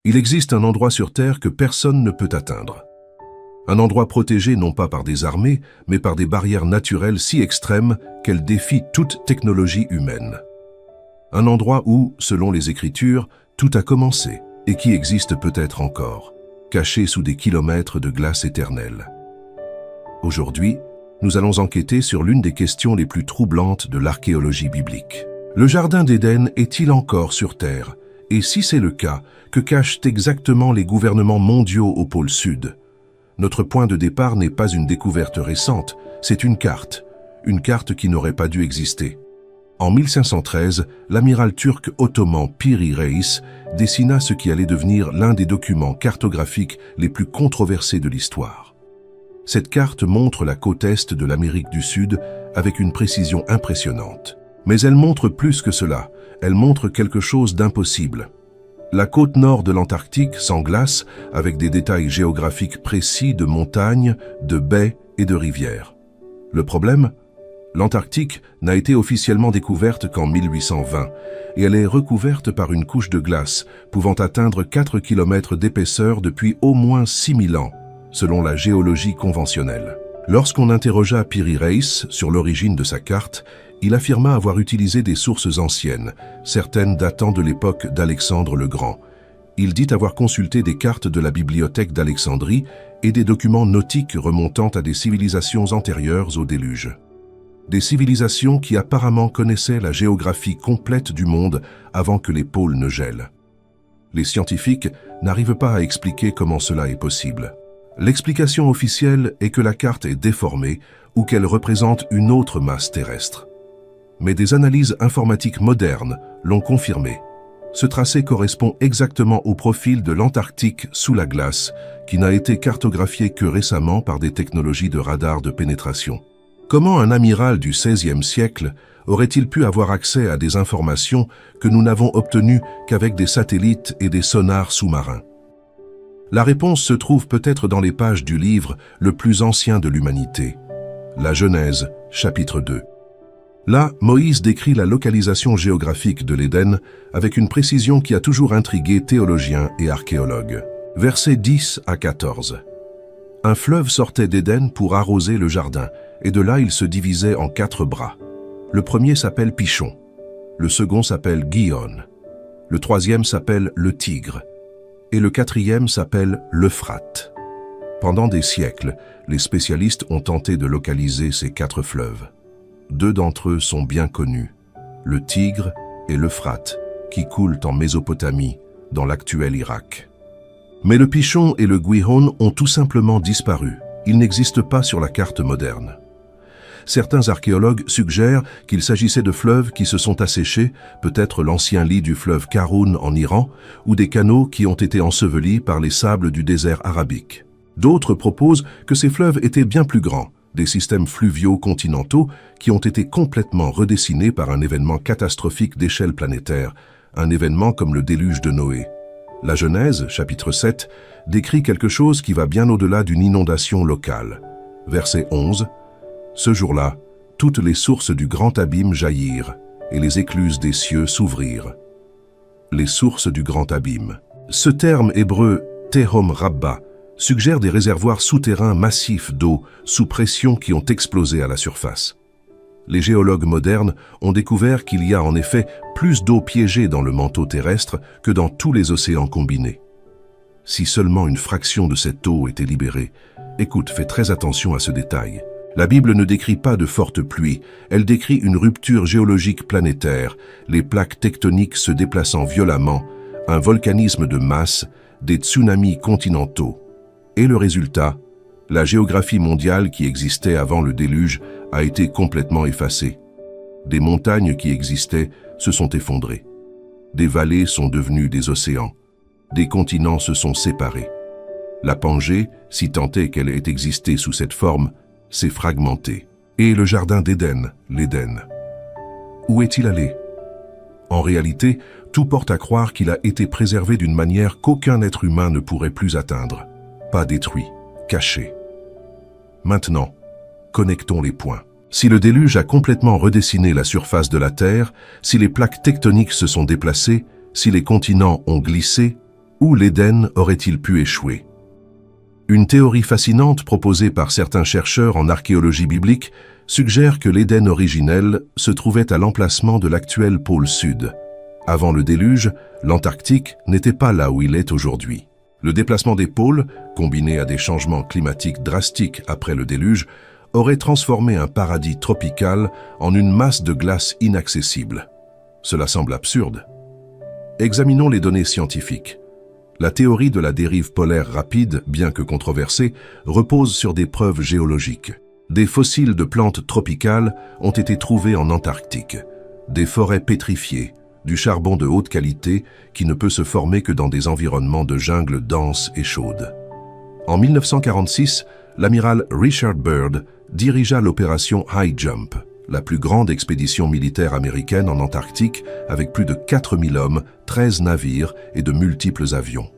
Il existe un endroit sur Terre que personne ne peut atteindre. Un endroit protégé non pas par des armées, mais par des barrières naturelles si extrêmes qu'elles défient toute technologie humaine. Un endroit où, selon les Écritures, tout a commencé et qui existe peut-être encore, caché sous des kilomètres de glace éternelle. Aujourd'hui, nous allons enquêter sur l'une des questions les plus troublantes de l'archéologie biblique. Le Jardin d'Éden est-il encore sur Terre? Et si c'est le cas, que cachent exactement les gouvernements mondiaux au pôle Sud? Notre point de départ n'est pas une découverte récente, c'est une carte qui n'aurait pas dû exister. En 1513, l'amiral turc ottoman Piri Reis dessina ce qui allait devenir l'un des documents cartographiques les plus controversés de l'histoire. Cette carte montre la côte est de l'Amérique du Sud avec une précision impressionnante. Mais elle montre plus que cela, elle montre quelque chose d'impossible. La côte nord de l'Antarctique sans glace, avec des détails géographiques précis de montagnes, de baies et de rivières. Le problème ? L'Antarctique n'a été officiellement découverte qu'en 1820 et elle est recouverte par une couche de glace pouvant atteindre 4 km d'épaisseur depuis au moins 6000 ans, selon la géologie conventionnelle. Lorsqu'on interrogea Piri Reis sur l'origine de sa carte, il affirma avoir utilisé des sources anciennes, certaines datant de l'époque d'Alexandre le Grand. Il dit avoir consulté des cartes de la bibliothèque d'Alexandrie et des documents nautiques remontant à des civilisations antérieures au déluge. Des civilisations qui apparemment connaissaient la géographie complète du monde avant que les pôles ne gèlent. Les scientifiques n'arrivent pas à expliquer comment cela est possible. L'explication officielle est que la carte est déformée ou qu'elle représente une autre masse terrestre. Mais des analyses informatiques modernes l'ont confirmé. Ce tracé correspond exactement au profil de l'Antarctique sous la glace, qui n'a été cartographié que récemment par des technologies de radar de pénétration. Comment un amiral du XVIe siècle aurait-il pu avoir accès à des informations que nous n'avons obtenues qu'avec des satellites et des sonars sous-marins? La réponse se trouve peut-être dans les pages du livre le plus ancien de l'humanité, la Genèse, chapitre 2. Là, Moïse décrit la localisation géographique de l'Éden avec une précision qui a toujours intrigué théologiens et archéologues. Versets 10 à 14. Un fleuve sortait d'Éden pour arroser le jardin, et de là il se divisait en 4 bras. Le premier s'appelle Pishon, le second s'appelle Gihon, le troisième s'appelle le Tigre, et le quatrième s'appelle l'Euphrate. Pendant des siècles, les spécialistes ont tenté de localiser ces 4 fleuves. 2 d'entre eux sont bien connus, le Tigre et l'Euphrate, qui coulent en Mésopotamie, dans l'actuel Irak. Mais le Pishon et le Gihon ont tout simplement disparu. Ils n'existent pas sur la carte moderne. Certains archéologues suggèrent qu'il s'agissait de fleuves qui se sont asséchés, peut-être l'ancien lit du fleuve Karun en Iran, ou des canaux qui ont été ensevelis par les sables du désert arabique. D'autres proposent que ces fleuves étaient bien plus grands, des systèmes fluviaux continentaux qui ont été complètement redessinés par un événement catastrophique d'échelle planétaire, un événement comme le déluge de Noé. La Genèse, chapitre 7, décrit quelque chose qui va bien au-delà d'une inondation locale. Verset 11. Ce jour-là, toutes les sources du grand abîme jaillirent, et les écluses des cieux s'ouvrirent. Les sources du grand abîme. Ce terme hébreu, Tehom Rabba, suggère des réservoirs souterrains massifs d'eau sous pression qui ont explosé à la surface. Les géologues modernes ont découvert qu'il y a en effet plus d'eau piégée dans le manteau terrestre que dans tous les océans combinés. Si seulement une fraction de cette eau était libérée, écoute, fais très attention à ce détail. La Bible ne décrit pas de fortes pluies, elle décrit une rupture géologique planétaire, les plaques tectoniques se déplaçant violemment, un volcanisme de masse, des tsunamis continentaux. Et le résultat, la géographie mondiale qui existait avant le déluge a été complètement effacée. Des montagnes qui existaient se sont effondrées. Des vallées sont devenues des océans. Des continents se sont séparés. La Pangée, si tant est qu'elle ait existé sous cette forme, s'est fragmentée. Et le jardin d'Éden, l'Éden. Où est-il allé? En réalité, tout porte à croire qu'il a été préservé d'une manière qu'aucun être humain ne pourrait plus atteindre. Pas détruit, caché. Maintenant, connectons les points. Si le déluge a complètement redessiné la surface de la Terre, si les plaques tectoniques se sont déplacées, si les continents ont glissé, Où l'Éden aurait-il pu échouer? Une théorie fascinante proposée par certains chercheurs en archéologie biblique suggère que l'Éden originel se trouvait à l'emplacement de l'actuel pôle sud. Avant le déluge, l'Antarctique n'était pas là où il est aujourd'hui. Le déplacement des pôles, combiné à des changements climatiques drastiques après le déluge, aurait transformé un paradis tropical en une masse de glace inaccessible. Cela semble absurde. Examinons les données scientifiques. La théorie de la dérive polaire rapide, bien que controversée, repose sur des preuves géologiques. Des fossiles de plantes tropicales ont été trouvés en Antarctique, des forêts pétrifiées, du charbon de haute qualité qui ne peut se former que dans des environnements de jungle dense et chaude. En 1946, l'amiral Richard Byrd dirigea l'opération High Jump, la plus grande expédition militaire américaine en Antarctique avec plus de 4000 hommes, 13 navires et de multiples avions.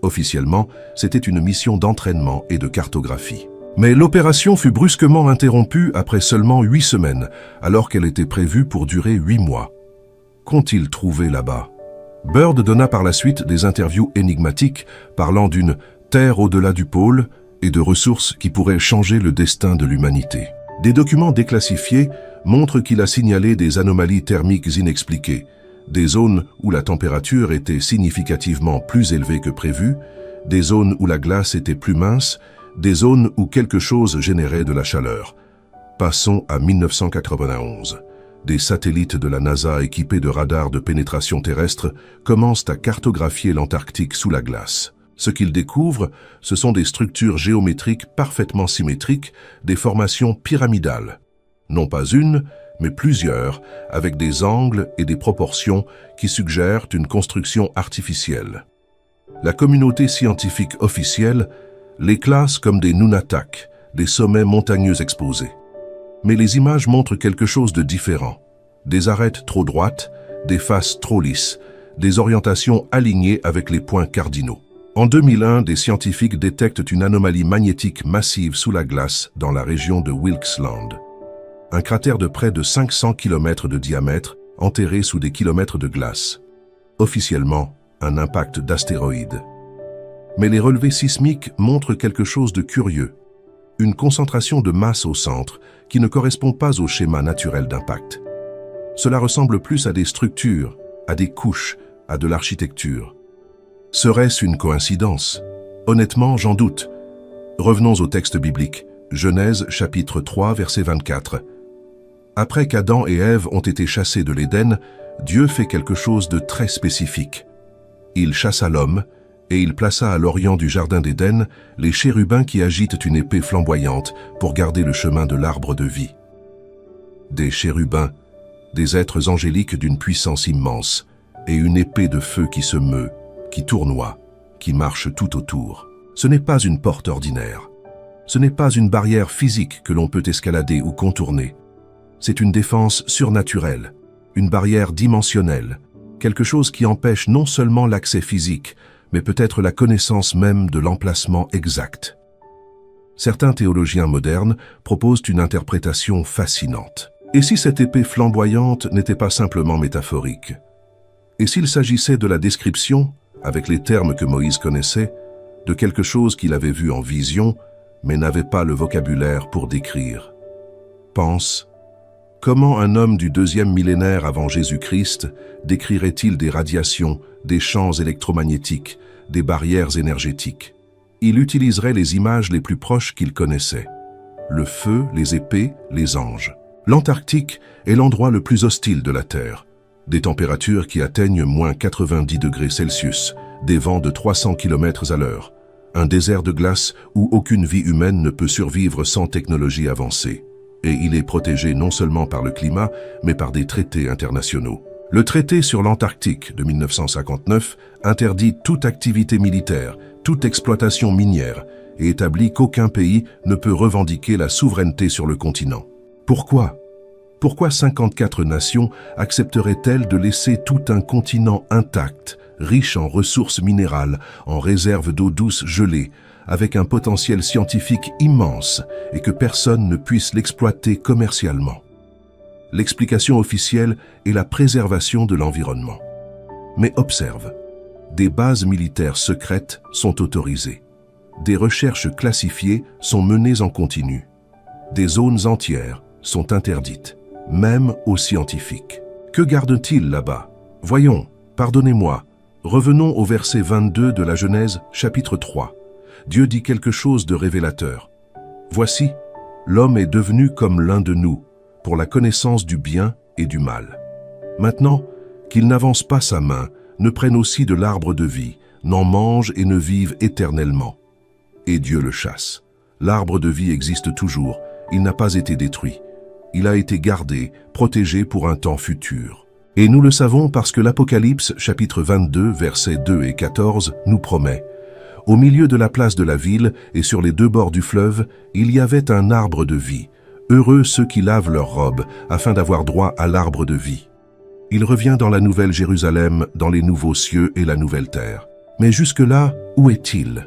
Officiellement, c'était une mission d'entraînement et de cartographie. Mais l'opération fut brusquement interrompue après seulement 8 semaines, alors qu'elle était prévue pour durer 8 mois. Qu'ont-ils trouvé là-bas? Byrd donna par la suite des interviews énigmatiques parlant d'une « terre au-delà du pôle » et de ressources qui pourraient changer le destin de l'humanité. Des documents déclassifiés montrent qu'il a signalé des anomalies thermiques inexpliquées, des zones où la température était significativement plus élevée que prévu, des zones où la glace était plus mince, des zones où quelque chose générait de la chaleur. Passons à 1991. Des satellites de la NASA équipés de radars de pénétration terrestre commencent à cartographier l'Antarctique sous la glace. Ce qu'ils découvrent, ce sont des structures géométriques parfaitement symétriques, des formations pyramidales. Non pas une, mais plusieurs, avec des angles et des proportions qui suggèrent une construction artificielle. La communauté scientifique officielle les classe comme des nunataks, des sommets montagneux exposés. Mais les images montrent quelque chose de différent. Des arêtes trop droites, des faces trop lisses, des orientations alignées avec les points cardinaux. En 2001, des scientifiques détectent une anomalie magnétique massive sous la glace dans la région de Wilkes Land. Un cratère de près de 500 km de diamètre, enterré sous des kilomètres de glace. Officiellement, un impact d'astéroïde. Mais les relevés sismiques montrent quelque chose de curieux. Une concentration de masse au centre qui ne correspond pas au schéma naturel d'impact. Cela ressemble plus à des structures, à des couches, à de l'architecture. Serait-ce une coïncidence? Honnêtement, j'en doute. Revenons au texte biblique. Genèse chapitre 3, verset 24. Après qu'Adam et Ève ont été chassés de l'Éden, Dieu fait quelque chose de très spécifique. Il chassa l'homme, et il plaça à l'orient du jardin d'Éden les chérubins qui agitent une épée flamboyante pour garder le chemin de l'arbre de vie. Des chérubins, des êtres angéliques d'une puissance immense, et une épée de feu qui se meut, qui tournoie, qui marche tout autour. Ce n'est pas une porte ordinaire. Ce n'est pas une barrière physique que l'on peut escalader ou contourner. C'est une défense surnaturelle, une barrière dimensionnelle, quelque chose qui empêche non seulement l'accès physique, mais peut-être la connaissance même de l'emplacement exact. Certains théologiens modernes proposent une interprétation fascinante. Et si cette épée flamboyante n'était pas simplement métaphorique? Et s'il s'agissait de la description, avec les termes que Moïse connaissait, de quelque chose qu'il avait vu en vision, mais n'avait pas le vocabulaire pour décrire? Pense, comment un homme du 2e millénaire avant Jésus-Christ décrirait-il des radiations, des champs électromagnétiques, des barrières énergétiques? Il utiliserait les images les plus proches qu'il connaissait. Le feu, les épées, les anges. L'Antarctique est l'endroit le plus hostile de la Terre. Des températures qui atteignent moins 90 degrés Celsius, des vents de 300 km à l'heure. Un désert de glace où aucune vie humaine ne peut survivre sans technologie avancée. Et il est protégé non seulement par le climat, mais par des traités internationaux. Le traité sur l'Antarctique de 1959 interdit toute activité militaire, toute exploitation minière, et établit qu'aucun pays ne peut revendiquer la souveraineté sur le continent. Pourquoi? Pourquoi 54 nations accepteraient-elles de laisser tout un continent intact, riche en ressources minérales, en réserves d'eau douce gelée, avec un potentiel scientifique immense et que personne ne puisse l'exploiter commercialement? L'explication officielle est la préservation de l'environnement. Mais observe, des bases militaires secrètes sont autorisées. Des recherches classifiées sont menées en continu. Des zones entières sont interdites, même aux scientifiques. Que gardent-ils là-bas? Voyons, pardonnez-moi, revenons au verset 22 de la Genèse, chapitre 3. Dieu dit quelque chose de révélateur. « Voici, l'homme est devenu comme l'un de nous, pour la connaissance du bien et du mal. Maintenant, qu'il n'avance pas sa main, ne prenne aussi de l'arbre de vie, n'en mange et ne vive éternellement. » Et Dieu le chasse. L'arbre de vie existe toujours, il n'a pas été détruit. Il a été gardé, protégé pour un temps futur. Et nous le savons parce que l'Apocalypse, chapitre 22, versets 2 et 14, nous promet « Au milieu de la place de la ville et sur les deux bords du fleuve, il y avait un arbre de vie. Heureux ceux qui lavent leurs robes, afin d'avoir droit à l'arbre de vie. » Il revient dans la nouvelle Jérusalem, dans les nouveaux cieux et la nouvelle terre. Mais jusque-là, où est-il?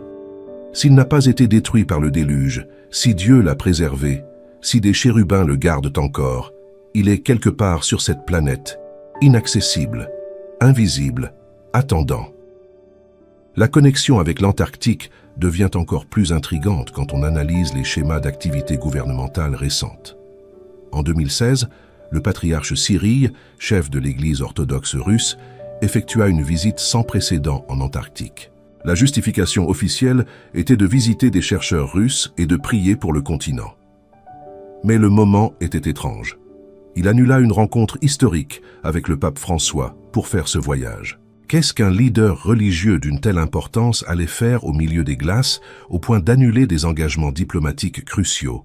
S'il n'a pas été détruit par le déluge, si Dieu l'a préservé, si des chérubins le gardent encore, il est quelque part sur cette planète, inaccessible, invisible, attendant. La connexion avec l'Antarctique devient encore plus intrigante quand on analyse les schémas d'activité gouvernementale récentes. En 2016, le patriarche Cyrille, chef de l'Église orthodoxe russe, effectua une visite sans précédent en Antarctique. La justification officielle était de visiter des chercheurs russes et de prier pour le continent. Mais le moment était étrange. Il annula une rencontre historique avec le pape François pour faire ce voyage. Qu'est-ce qu'un leader religieux d'une telle importance allait faire au milieu des glaces au point d'annuler des engagements diplomatiques cruciaux?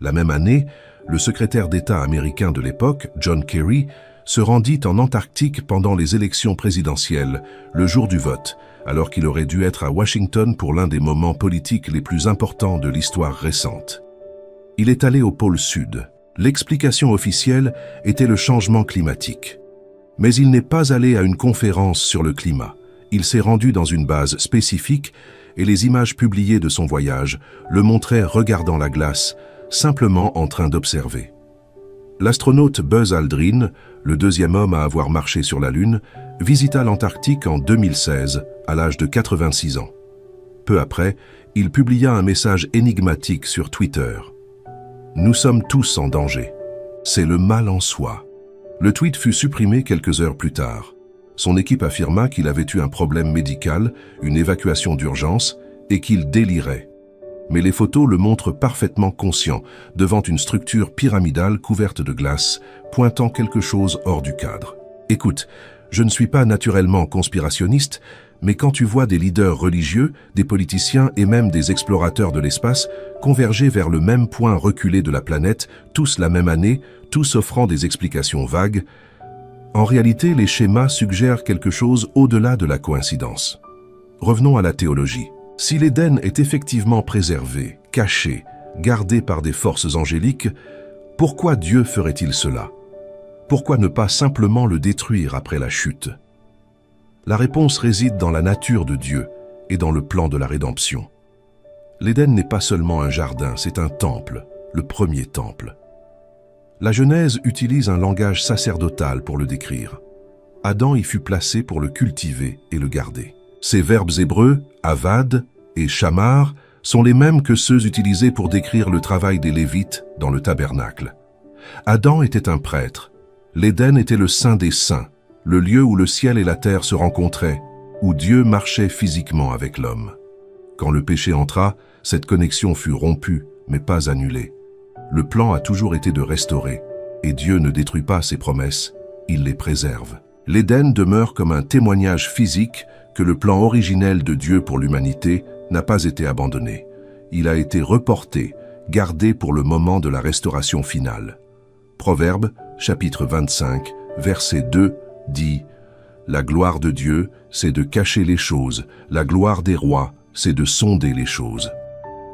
La même année, le secrétaire d'État américain de l'époque, John Kerry, se rendit en Antarctique pendant les élections présidentielles, le jour du vote, alors qu'il aurait dû être à Washington pour l'un des moments politiques les plus importants de l'histoire récente. Il est allé au pôle Sud. L'explication officielle était le changement climatique. Mais il n'est pas allé à une conférence sur le climat. Il s'est rendu dans une base spécifique et les images publiées de son voyage le montraient regardant la glace, simplement en train d'observer. L'astronaute Buzz Aldrin, le deuxième homme à avoir marché sur la Lune, visita l'Antarctique en 2016, à l'âge de 86 ans. Peu après, il publia un message énigmatique sur Twitter. « Nous sommes tous en danger. C'est le mal en soi. » Le tweet fut supprimé quelques heures plus tard. Son équipe affirma qu'il avait eu un problème médical, une évacuation d'urgence, et qu'il délirait. Mais les photos le montrent parfaitement conscient, devant une structure pyramidale couverte de glace, pointant quelque chose hors du cadre. Écoute, je ne suis pas naturellement conspirationniste, mais quand tu vois des leaders religieux, des politiciens et même des explorateurs de l'espace converger vers le même point reculé de la planète, tous la même année, tous offrant des explications vagues, en réalité, les schémas suggèrent quelque chose au-delà de la coïncidence. Revenons à la théologie. Si l'Éden est effectivement préservé, caché, gardé par des forces angéliques, pourquoi Dieu ferait-il cela? Pourquoi ne pas simplement le détruire après la chute? La réponse réside dans la nature de Dieu et dans le plan de la rédemption. L'Éden n'est pas seulement un jardin, c'est un temple, le premier temple. La Genèse utilise un langage sacerdotal pour le décrire. Adam y fut placé pour le cultiver et le garder. Ces verbes hébreux, avad et shamar, sont les mêmes que ceux utilisés pour décrire le travail des Lévites dans le tabernacle. Adam était un prêtre. L'Éden était le saint des saints, le lieu où le ciel et la terre se rencontraient, où Dieu marchait physiquement avec l'homme. Quand le péché entra, cette connexion fut rompue, mais pas annulée. Le plan a toujours été de restaurer, et Dieu ne détruit pas ses promesses, il les préserve. L'Éden demeure comme un témoignage physique que le plan originel de Dieu pour l'humanité n'a pas été abandonné. Il a été reporté, gardé pour le moment de la restauration finale. Proverbe, chapitre 25, verset 2, dit « La gloire de Dieu, c'est de cacher les choses, la gloire des rois, c'est de sonder les choses. »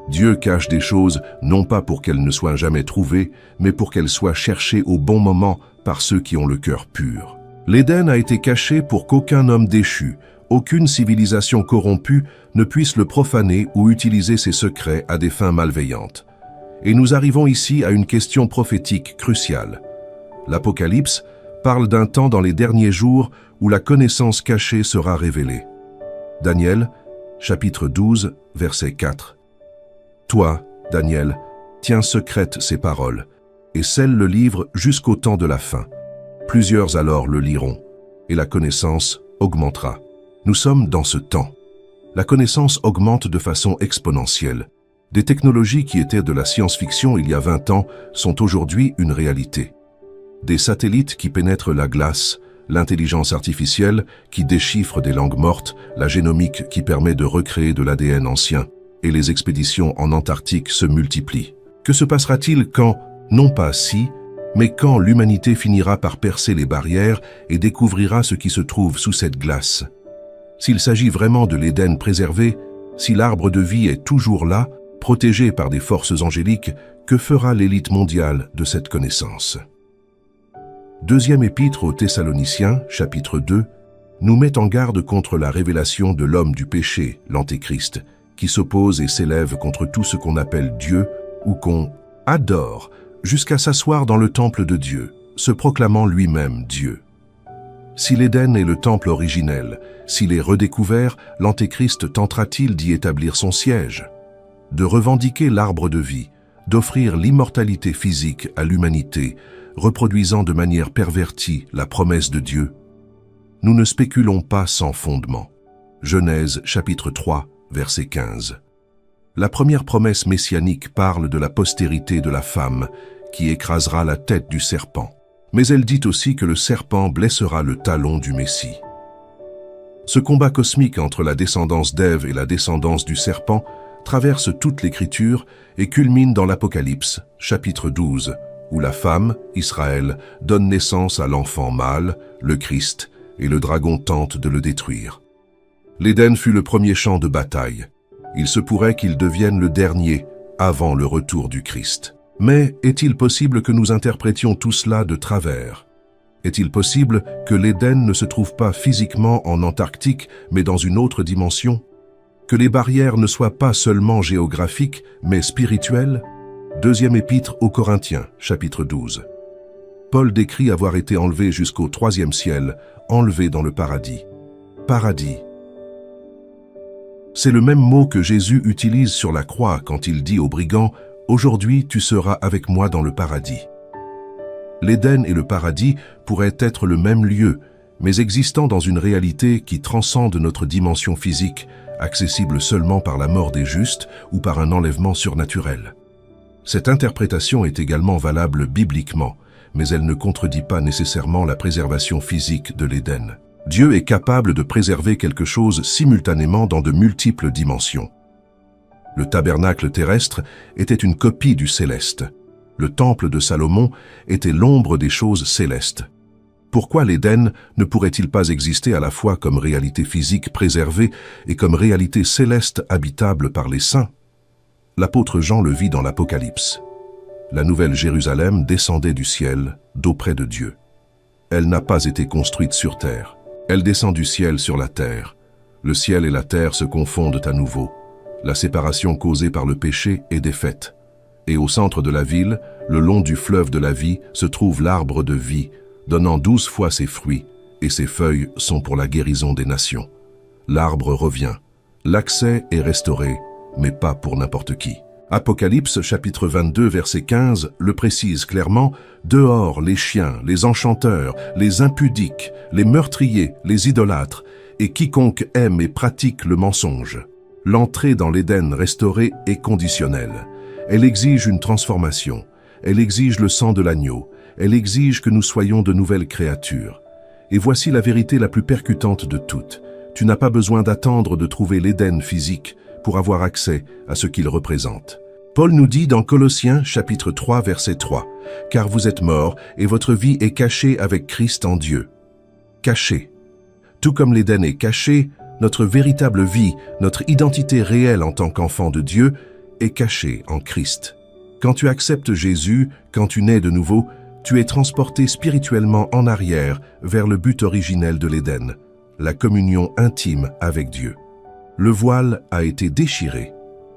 Dieu cache des choses non pas pour qu'elles ne soient jamais trouvées, mais pour qu'elles soient cherchées au bon moment par ceux qui ont le cœur pur. L'Éden a été caché pour qu'aucun homme déchu, aucune civilisation corrompue ne puisse le profaner ou utiliser ses secrets à des fins malveillantes. Et nous arrivons ici à une question prophétique cruciale. L'Apocalypse parle d'un temps dans les derniers jours où la connaissance cachée sera révélée. Daniel, chapitre 12, verset 4. Toi, Daniel, tiens secrètes ces paroles, et scelle le livre jusqu'au temps de la fin. Plusieurs alors le liront, et la connaissance augmentera. Nous sommes dans ce temps. La connaissance augmente de façon exponentielle. Des technologies qui étaient de la science-fiction il y a 20 ans sont aujourd'hui une réalité. Des satellites qui pénètrent la glace, l'intelligence artificielle qui déchiffre des langues mortes, la génomique qui permet de recréer de l'ADN ancien, et les expéditions en Antarctique se multiplient. Que se passera-t-il quand, non pas si, mais quand l'humanité finira par percer les barrières et découvrira ce qui se trouve sous cette glace? S'il s'agit vraiment de l'Éden préservé, si l'arbre de vie est toujours là, protégé par des forces angéliques, que fera l'élite mondiale de cette connaissance? Deuxième épître aux Thessaloniciens, chapitre 2, nous met en garde contre la révélation de l'homme du péché, l'Antéchrist, qui s'oppose et s'élève contre tout ce qu'on appelle Dieu ou qu'on adore, jusqu'à s'asseoir dans le temple de Dieu, se proclamant lui-même Dieu. Si l'Éden est le temple originel, s'il est redécouvert, l'Antéchrist tentera-t-il d'y établir son siège? De revendiquer l'arbre de vie, d'offrir l'immortalité physique à l'humanité, reproduisant de manière pervertie la promesse de Dieu? Nous ne spéculons pas sans fondement. Genèse chapitre 3, verset 15. La première promesse messianique parle de la postérité de la femme qui écrasera la tête du serpent. Mais elle dit aussi que le serpent blessera le talon du Messie. Ce combat cosmique entre la descendance d'Ève et la descendance du serpent traverse toute l'Écriture et culmine dans l'Apocalypse, chapitre 12, où la femme, Israël, donne naissance à l'enfant mâle, le Christ, et le dragon tente de le détruire. L'Éden fut le premier champ de bataille. Il se pourrait qu'il devienne le dernier, avant le retour du Christ. Mais est-il possible que nous interprétions tout cela de travers? Est-il possible que l'Éden ne se trouve pas physiquement en Antarctique, mais dans une autre dimension? Que les barrières ne soient pas seulement géographiques, mais spirituelles? Deuxième épître aux Corinthiens, chapitre 12. Paul décrit avoir été enlevé jusqu'au 3e ciel, enlevé dans le paradis. Paradis. C'est le même mot que Jésus utilise sur la croix quand il dit aux brigands « Aujourd'hui tu seras avec moi dans le paradis ». L'Éden et le paradis pourraient être le même lieu, mais existant dans une réalité qui transcende notre dimension physique, accessible seulement par la mort des justes ou par un enlèvement surnaturel. Cette interprétation est également valable bibliquement, mais elle ne contredit pas nécessairement la préservation physique de l'Éden. Dieu est capable de préserver quelque chose simultanément dans de multiples dimensions. Le tabernacle terrestre était une copie du céleste. Le temple de Salomon était l'ombre des choses célestes. Pourquoi l'Éden ne pourrait-il pas exister à la fois comme réalité physique préservée et comme réalité céleste habitable par les saints? L'apôtre Jean le vit dans l'Apocalypse. La nouvelle Jérusalem descendait du ciel, d'auprès de Dieu. Elle n'a pas été construite sur terre. Elle descend du ciel sur la terre. Le ciel et la terre se confondent à nouveau. La séparation causée par le péché est défaite. Et au centre de la ville, le long du fleuve de la vie, se trouve l'arbre de vie, donnant 12 fois ses fruits, et ses feuilles sont pour la guérison des nations. L'arbre revient. L'accès est restauré, mais pas pour n'importe qui. Apocalypse chapitre 22 verset 15 le précise clairement, « Dehors les chiens, les enchanteurs, les impudiques, les meurtriers, les idolâtres, et quiconque aime et pratique le mensonge. » L'entrée dans l'Éden restauré est conditionnelle. Elle exige une transformation. Elle exige le sang de l'agneau. Elle exige que nous soyons de nouvelles créatures. Et voici la vérité la plus percutante de toutes. Tu n'as pas besoin d'attendre de trouver l'Éden physique pour avoir accès à ce qu'il représente. Paul nous dit dans Colossiens chapitre 3 verset 3, « Car vous êtes morts et votre vie est cachée avec Christ en Dieu. » Cachée. Tout comme l'Éden est caché, notre véritable vie, notre identité réelle en tant qu'enfant de Dieu est cachée en Christ. Quand tu acceptes Jésus, quand tu nais de nouveau, tu es transporté spirituellement en arrière vers le but originel de l'Éden, la communion intime avec Dieu. Le voile a été déchiré.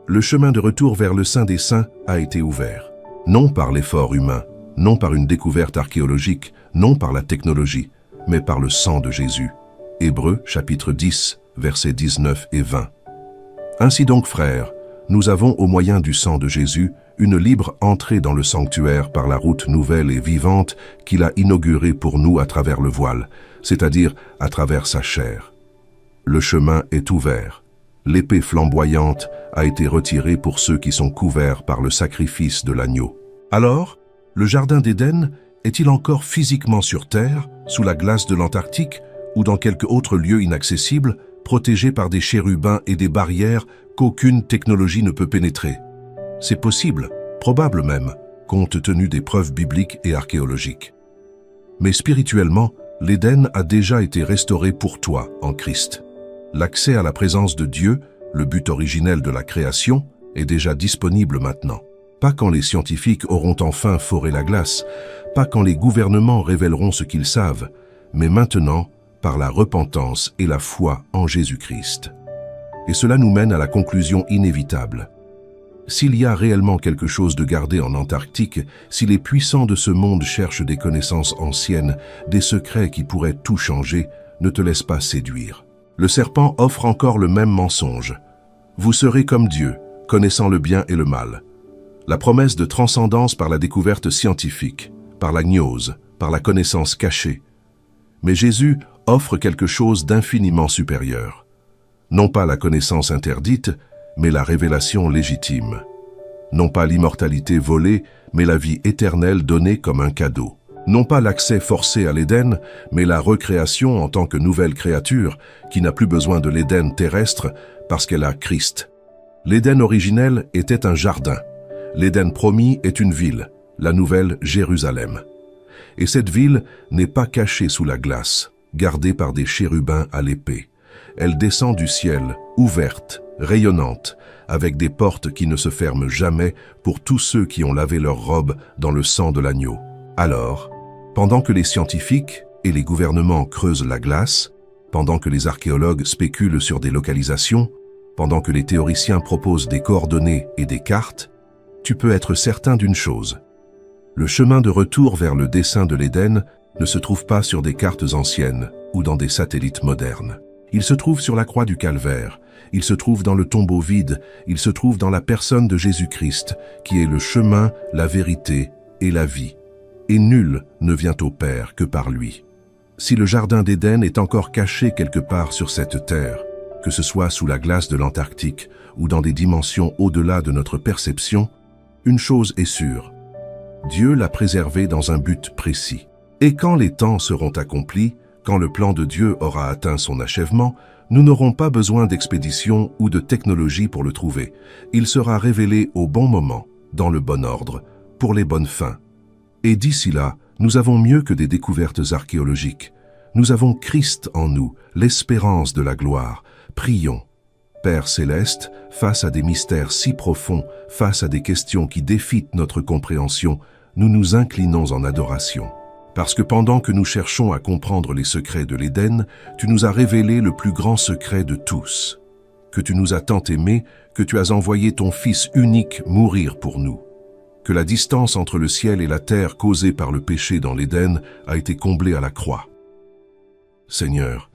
Le chemin de retour vers le Saint des Saints a été ouvert. Non par l'effort humain, non par une découverte archéologique, non par la technologie, mais par le sang de Jésus. Hébreux chapitre 10, versets 19 et 20. Ainsi donc, frères, nous avons au moyen du sang de Jésus une libre entrée dans le sanctuaire par la route nouvelle et vivante qu'il a inaugurée pour nous à travers le voile, c'est-à-dire à travers sa chair. Le chemin est ouvert. L'épée flamboyante a été retirée pour ceux qui sont couverts par le sacrifice de l'agneau. Alors, le jardin d'Éden est-il encore physiquement sur Terre, sous la glace de l'Antarctique, ou dans quelque autre lieu inaccessible, protégé par des chérubins et des barrières qu'aucune technologie ne peut pénétrer? C'est possible, probable même, compte tenu des preuves bibliques et archéologiques. Mais spirituellement, l'Éden a déjà été restauré pour toi en Christ. L'accès à la présence de Dieu, le but originel de la création, est déjà disponible maintenant. Pas quand les scientifiques auront enfin foré la glace, pas quand les gouvernements révéleront ce qu'ils savent, mais maintenant par la repentance et la foi en Jésus-Christ. Et cela nous mène à la conclusion inévitable. S'il y a réellement quelque chose de gardé en Antarctique, si les puissants de ce monde cherchent des connaissances anciennes, des secrets qui pourraient tout changer, ne te laisse pas séduire. Le serpent offre encore le même mensonge. Vous serez comme Dieu, connaissant le bien et le mal. La promesse de transcendance par la découverte scientifique, par la gnose, par la connaissance cachée. Mais Jésus offre quelque chose d'infiniment supérieur. Non pas la connaissance interdite, mais la révélation légitime. Non pas l'immortalité volée, mais la vie éternelle donnée comme un cadeau. Non pas l'accès forcé à l'Éden, mais la recréation en tant que nouvelle créature qui n'a plus besoin de l'Éden terrestre parce qu'elle a Christ. L'Éden originel était un jardin. L'Éden promis est une ville, la nouvelle Jérusalem. Et cette ville n'est pas cachée sous la glace, gardée par des chérubins à l'épée. Elle descend du ciel, ouverte, rayonnante, avec des portes qui ne se ferment jamais pour tous ceux qui ont lavé leurs robes dans le sang de l'agneau. Alors, pendant que les scientifiques et les gouvernements creusent la glace, pendant que les archéologues spéculent sur des localisations, pendant que les théoriciens proposent des coordonnées et des cartes, tu peux être certain d'une chose. Le chemin de retour vers le dessein de l'Éden ne se trouve pas sur des cartes anciennes ou dans des satellites modernes. Il se trouve sur la croix du Calvaire, il se trouve dans le tombeau vide, il se trouve dans la personne de Jésus-Christ, qui est le chemin, la vérité et la vie. Et nul ne vient au Père que par lui. Si le jardin d'Éden est encore caché quelque part sur cette terre, que ce soit sous la glace de l'Antarctique ou dans des dimensions au-delà de notre perception, une chose est sûre, Dieu l'a préservé dans un but précis. Et quand les temps seront accomplis, quand le plan de Dieu aura atteint son achèvement, nous n'aurons pas besoin d'expédition ou de technologie pour le trouver. Il sera révélé au bon moment, dans le bon ordre, pour les bonnes fins. Et d'ici là, nous avons mieux que des découvertes archéologiques. Nous avons Christ en nous, l'espérance de la gloire. Prions. Père céleste, face à des mystères si profonds, face à des questions qui défient notre compréhension, nous nous inclinons en adoration. Parce que pendant que nous cherchons à comprendre les secrets de l'Éden, tu nous as révélé le plus grand secret de tous. Que tu nous as tant aimés, que tu as envoyé ton Fils unique mourir pour nous. Que la distance entre le ciel et la terre causée par le péché dans l'Éden a été comblée à la croix. Seigneur,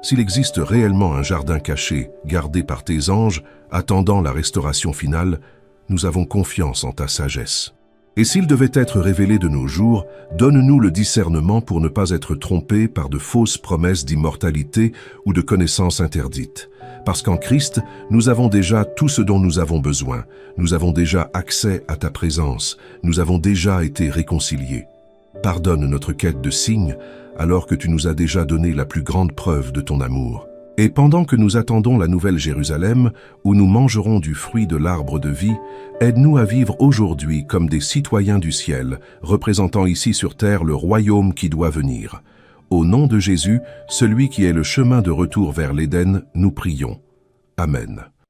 s'il existe réellement un jardin caché, gardé par tes anges, attendant la restauration finale, nous avons confiance en ta sagesse. Et s'il devait être révélé de nos jours, donne-nous le discernement pour ne pas être trompés par de fausses promesses d'immortalité ou de connaissances interdites. Parce qu'en Christ, nous avons déjà tout ce dont nous avons besoin. Nous avons déjà accès à ta présence. Nous avons déjà été réconciliés. Pardonne notre quête de signes, alors que tu nous as déjà donné la plus grande preuve de ton amour. Et pendant que nous attendons la nouvelle Jérusalem, où nous mangerons du fruit de l'arbre de vie, aide-nous à vivre aujourd'hui comme des citoyens du ciel, représentant ici sur terre le royaume qui doit venir. Au nom de Jésus, celui qui est le chemin de retour vers l'Éden, nous prions. Amen.